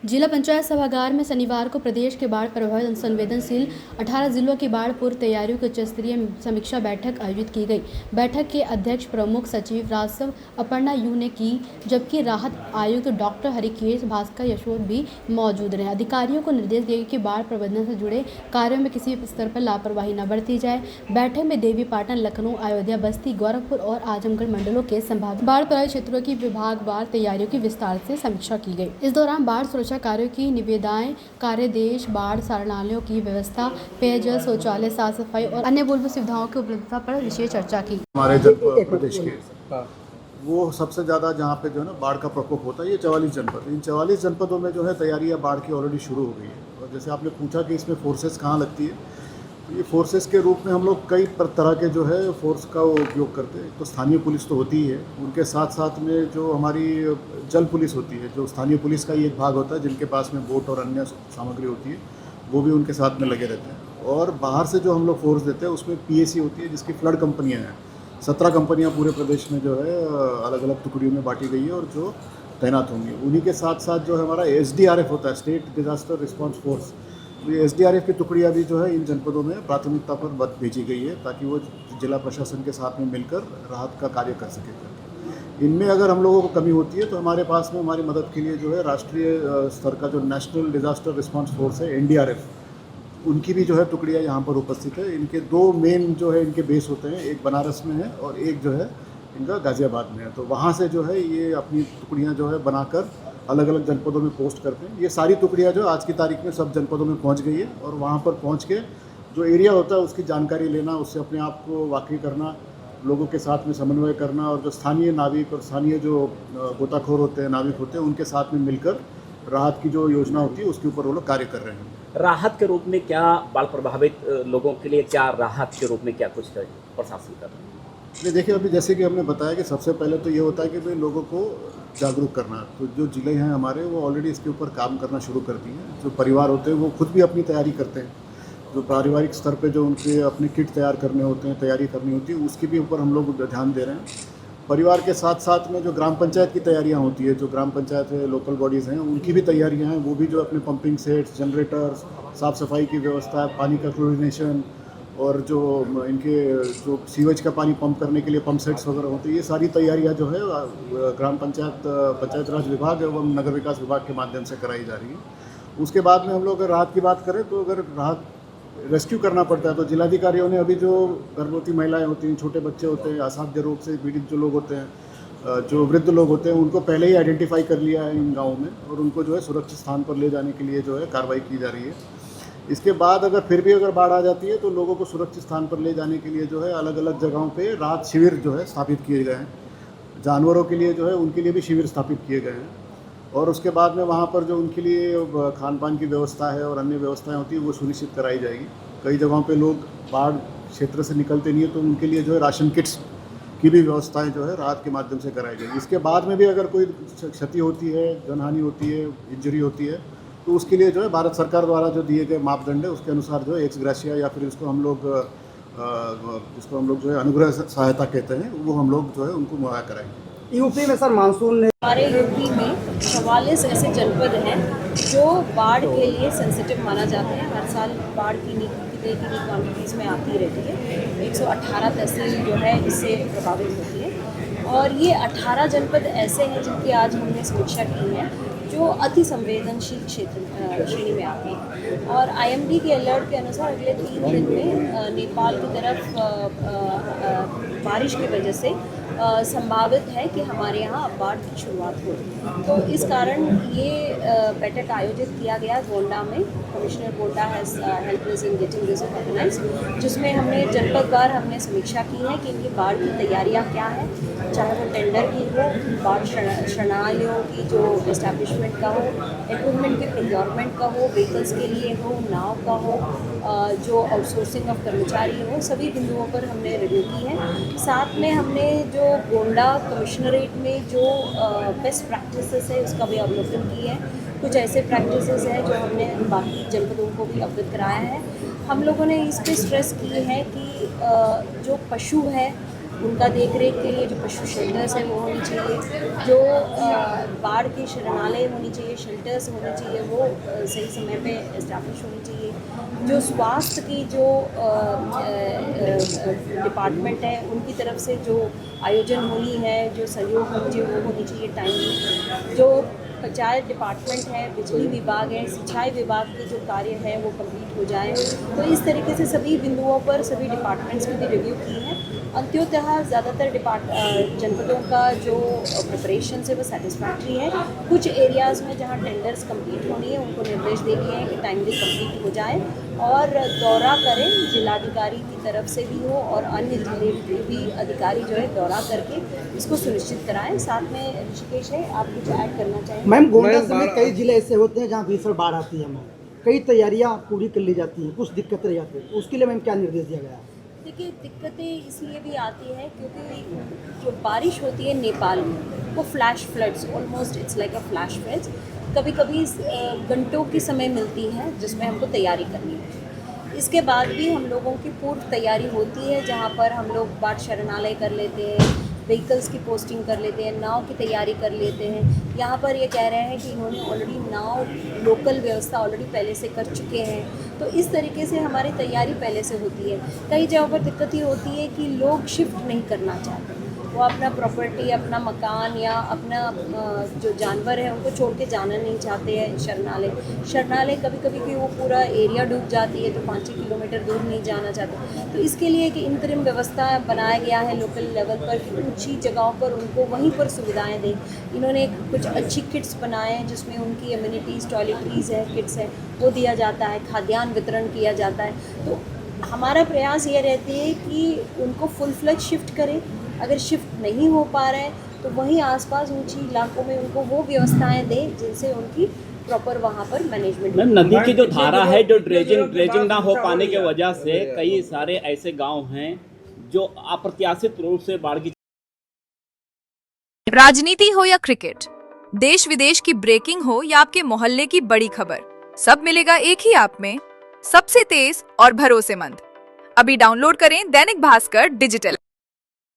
जिला पंचायत सभागार में शनिवार को प्रदेश के बाढ़ प्रभावित संवेदनशील 18 जिलों की बाढ़ पूर्व तैयारियों की उच्च स्तरीय समीक्षा बैठक आयोजित की गई। बैठक के अध्यक्ष प्रमुख सचिव राजस्व अपर्णा यू ने की, जबकि राहत आयुक्त डॉक्टर हरिकेश भास्कर यशोद भी मौजूद रहे। अधिकारियों को निर्देश दिए कि बाढ़ प्रबंधन से जुड़े कार्यों में किसी स्तर पर लापरवाही न बरती जाए। बैठक में देवीपाटन, लखनऊ, अयोध्या, बस्ती, गोरखपुर और आजमगढ़ मंडलों के संभावित बाढ़ प्रभावित क्षेत्रों की विभागवार तैयारियों की विस्तार से समीक्षा की गई। इस दौरान बाढ़ सुरक्षा कार्यों की निविदाएं, कार्यदेश, बाढ़ शरणालयों की व्यवस्था, पेयजल, शौचालय, साफ सफाई और अन्य मूलभूत सुविधाओं की उपलब्धता पर विशेष चर्चा की। हमारे जनपद प्रदेश के वो सबसे ज़्यादा जहाँ पे जो है ना बाढ़ का प्रकोप होता है, ये 44 जनपद। इन 44 जनपदों में जो है तैयारियाँ बाढ़ की ऑलरेडी शुरू हो गई है। और जैसे आपने पूछा कि इसमें फोर्सेस कहाँ लगती है, तो ये फोर्सेस के रूप में हम लोग कई तरह के जो है फोर्स का उपयोग करते हैं। तो स्थानीय पुलिस तो होती ही है, उनके साथ साथ में जो हमारी जल पुलिस होती है, जो स्थानीय पुलिस का ही एक भाग होता है, जिनके पास में बोट और अन्य सामग्री होती है, वो भी उनके साथ में लगे रहते हैं। और बाहर से जो हम लोग फोर्स देते हैं उसमें पीएसी होती है, जिसकी फ्लड कंपनियाँ हैं। 17 कंपनियाँ पूरे प्रदेश में जो है अलग अलग टुकड़ियों में बांटी गई है और जो तैनात होंगी। उन्हीं के साथ साथ जो हमारा SDRF होता है, स्टेट डिजास्टर रिस्पांस फोर्स, तो ये SDRF की टुकड़ियाँ भी जो है इन जनपदों में प्राथमिकता पर भेजी गई है, ताकि वो जिला प्रशासन के साथ में मिलकर राहत का कार्य कर सके। इनमें अगर हम लोगों को कमी होती है तो हमारे पास में हमारी मदद के लिए जो है राष्ट्रीय स्तर का जो नेशनल डिजास्टर रिस्पांस फोर्स है, NDRF, उनकी भी जो है टुकड़ियाँ यहाँ पर उपस्थित है। इनके 2 मेन जो है इनके बेस होते हैं, एक बनारस में है और एक जो है इनका गाज़ियाबाद में है। तो वहाँ से जो है ये अपनी टुकड़ियाँ जो है बनाकर अलग अलग जनपदों में पोस्ट करते हैं। ये सारी टुकड़ियाँ जो आज की तारीख में सब जनपदों में पहुँच गई है और वहाँ पर पहुँच के जो एरिया होता है उसकी जानकारी लेना, उससे अपने आप को वाकिफ करना, लोगों के साथ में समन्वय करना, और जो स्थानीय नाविक और स्थानीय जो गोताखोर होते हैं, नाविक होते हैं, उनके साथ में मिलकर राहत की जो योजना होती है उसके ऊपर वो लोग कार्य कर रहे हैं। राहत के रूप में क्या बाढ़ प्रभावित लोगों के लिए, क्या राहत के रूप में क्या कुछ प्रशासन कर रहे हैं? नहीं, देखिए, अभी जैसे कि हमने बताया कि सबसे पहले तो ये होता है कि भाई लोगों को जागरूक करना। तो जो जिले हैं हमारे वो ऑलरेडी इसके ऊपर काम करना शुरू कर दिए हैं। जो परिवार होते हैं वो खुद भी अपनी तैयारी करते हैं। जो पारिवारिक स्तर पे जो उनके अपने किट तैयार करने होते हैं, तैयारी करनी होती है, उसके भी ऊपर हम लोग ध्यान दे रहे हैं। परिवार के साथ साथ में जो ग्राम पंचायत की तैयारियाँ होती है, जो ग्राम पंचायत है, लोकल बॉडीज़ हैं, उनकी भी तैयारियाँ हैं। वो भी जो अपने पंपिंग सेट्स, जनरेटर्स, साफ़ सफाई की व्यवस्था, पानी का क्लोरिनेशन और जो इनके जो सीवेज का पानी पंप करने के लिए पंप सेट्स वगैरह होते हैं, ये सारी तैयारियां जो है ग्राम पंचायत, पंचायत राज विभाग एवं नगर विकास विभाग के माध्यम से कराई जा रही है। उसके बाद में हम लोग अगर राहत की बात करें तो अगर राहत रेस्क्यू करना पड़ता है तो जिलाधिकारियों ने अभी जो गर्भवती महिलाएं होती हैं, छोटे बच्चे होते हैं, असाध्य रोग से पीड़ित जो लोग होते हैं, जो वृद्ध लोग होते हैं, उनको पहले ही आइडेंटिफाई कर लिया है इन गाँवों में, और उनको जो है सुरक्षित स्थान पर ले जाने के लिए जो है कार्रवाई की जा रही है। इसके बाद अगर फिर भी अगर बाढ़ आ जाती है तो लोगों को सुरक्षित स्थान पर ले जाने के लिए जो है अलग अलग जगहों पे राहत शिविर जो है स्थापित किए गए हैं। जानवरों के लिए जो है उनके लिए भी शिविर स्थापित किए गए हैं, और उसके बाद में वहाँ पर जो उनके लिए खान पान की व्यवस्था है और अन्य व्यवस्थाएं होती है वो सुनिश्चित कराई जाएगी। कई जगहों पे लोग बाढ़ क्षेत्र से निकलते नहीं है तो उनके लिए जो है राशन किट्स की भी व्यवस्थाएं जो है राहत के माध्यम से कराई जाएगी। इसके बाद में भी अगर कोई क्षति होती है, जनहानि होती है, इंजरी होती है, तो उसके लिए जो है भारत सरकार द्वारा जो दिए गए मापदंड है उसके अनुसार जो है एक्स ग्रेशिया या फिर इसको हम लोग जो है अनुग्रह सहायता कहते हैं, वो हम लोग जो है उनको मुहैया कराएंगे। यूपी में सर मानसून ने हमारे यूपी में 44 ऐसे जनपद हैं जो बाढ़ के लिए सेंसिटिव माना जाते हैं। हर साल बाढ़ की क्वांटिटीज़ में आती रहती है। 118 तहसील जो है इससे प्रभावित होती है, और ये 18 जनपद ऐसे हैं जिनकी आज हमने समीक्षा की है जो अति संवेदनशील क्षेत्र श्रेणी में आते हैं। और IMD के अलर्ट के अनुसार अगले 3 दिन में नेपाल की तरफ बारिश की वजह से संभावित है कि हमारे यहाँ अब बाढ़ की शुरुआत हो। तो इस कारण ये बैठक आयोजित किया गया गोंडा में। Commissioner Gonda has help us in getting this organised, जिसमें हमने जनपदवार हमने समीक्षा की है कि इनकी बाढ़ की तैयारियाँ क्या हैं, चाहे वो टेंडर की हो, बाढ़ शरणालयों की जो इस्टेब्लिशमेंट का हो, इक्विपमेंट के प्रोक्योरमेंट का हो, व्हीकल्स के लिए हो, नाव का हो, जो आउटसोर्सिंग ऑफ कर्मचारी हो, सभी बिंदुओं पर हमने रिव्यू की है। साथ में हमने जो गोंडा कमिश्नरेट में जो बेस्ट प्रैक्टिसेस है उसका भी अवलोकन की है। कुछ ऐसे प्रैक्टिसेस हैं जो हमने बाकी जनपदों को भी अवगत कराया है। हम लोगों ने इस पर स्ट्रेस की है कि जो पशु है उनका देखरेख के लिए जो पशु शेल्टर्स हैं वो होनी चाहिए, जो बाढ़ के शरणालय होनी चाहिए, शेल्टर्स होने चाहिए, वो सही समय पे इस्टेब्लिश होनी चाहिए, जो स्वास्थ्य की जो डिपार्टमेंट है उनकी तरफ से जो आयोजन होनी है, जो सहयोग होनी चाहिए वो होनी चाहिए टाइमली, जो पंचायत डिपार्टमेंट है, बिजली विभाग है, सिंचाई विभाग के जो कार्य है वो कंप्लीट हो जाए। तो इस तरीके से सभी बिंदुओं पर सभी डिपार्टमेंट्स की भी रिव्यू की है। अंत्योतः ज़्यादातर जनपदों का जो प्रिपरेशन है वो सेटिस्फैक्ट्री है। कुछ एरियाज़ में जहाँ टेंडर्स कंप्लीट होनी है उनको निर्देश दे दिए हैं कि टाइमली कंप्लीट हो जाए और दौरा करें, जिलाधिकारी की तरफ से भी हो और अन्य जिले के भी अधिकारी जो है दौरा करके इसको सुनिश्चित कराएं। साथ में ऋषिकेश है, आप कुछ ऐड करना चाहेंगे? मैम, गोंडा समेत कई जिले ऐसे होते हैं जहाँ भीषण बाढ़ आती है, मैम कई तैयारियाँ पूरी कर ली जाती हैं, कुछ दिक्कत रह जाती है, उसके लिए मैम क्या निर्देश दिया गया है? देखिए, दिक्कतें इसलिए भी आती हैं क्योंकि जो बारिश होती है नेपाल में वो flash floods, almost it's like a flash floods, कभी कभी घंटों की समय मिलती है जिसमें हमको तैयारी करनी है। इसके बाद भी हम लोगों की पूर्व तैयारी होती है जहाँ पर हम लोग बाढ़ शरणालय कर लेते हैं, व्हीकल्स की पोस्टिंग कर लेते हैं, नाव की तैयारी कर लेते हैं। यहाँ पर ये कह रहे हैं कि इन्होंने ऑलरेडी नाव लोकल व्यवस्था ऑलरेडी पहले से कर चुके हैं, तो इस तरीके से हमारी तैयारी पहले से होती है। कई जगहों पर दिक्कत ये होती है कि लोग शिफ्ट नहीं करना चाहते, वो अपना प्रॉपर्टी, अपना मकान या अपना जो जानवर है उनको छोड़ के जाना नहीं चाहते हैं शरणालय कभी कभी कि वो पूरा एरिया डूब जाती है तो 5-6 किलोमीटर दूर नहीं जाना चाहते। तो इसके लिए एक इंतरिम व्यवस्था बनाया गया है लोकल लेवल पर कि ऊंची जगहों पर उनको वहीं पर सुविधाएं दें। इन्होंने कुछ अच्छी किट्स बनाए हैं जिसमें उनकी एम्यूनिटीज़, टॉयलेटरीज़ है, किट्स है, वो दिया जाता है, खाद्यान्न वितरण किया जाता है। तो हमारा प्रयास ये रहती है कि उनको फुल फ्लज शिफ्ट करें। अगर शिफ्ट नहीं हो पा रहे हैं तो वहीं आसपास ऊंची इलाकों में उनको वो व्यवस्थाएं दें जिनसे उनकी प्रॉपर वहाँ पर मैनेजमेंट। मैम, नदी की जो धारा है, जो ड्रेजिंग ना हो पाने की वजह से कई सारे ऐसे गांव हैं जो अप्रत्याशित रूप से बाढ़ की। राजनीति हो या क्रिकेट, देश विदेश की ब्रेकिंग हो या आपके मोहल्ले की बड़ी खबर, सब मिलेगा एक ही ऐप में, सबसे तेज और भरोसेमंद। अभी डाउनलोड करें दैनिक भास्कर डिजिटल।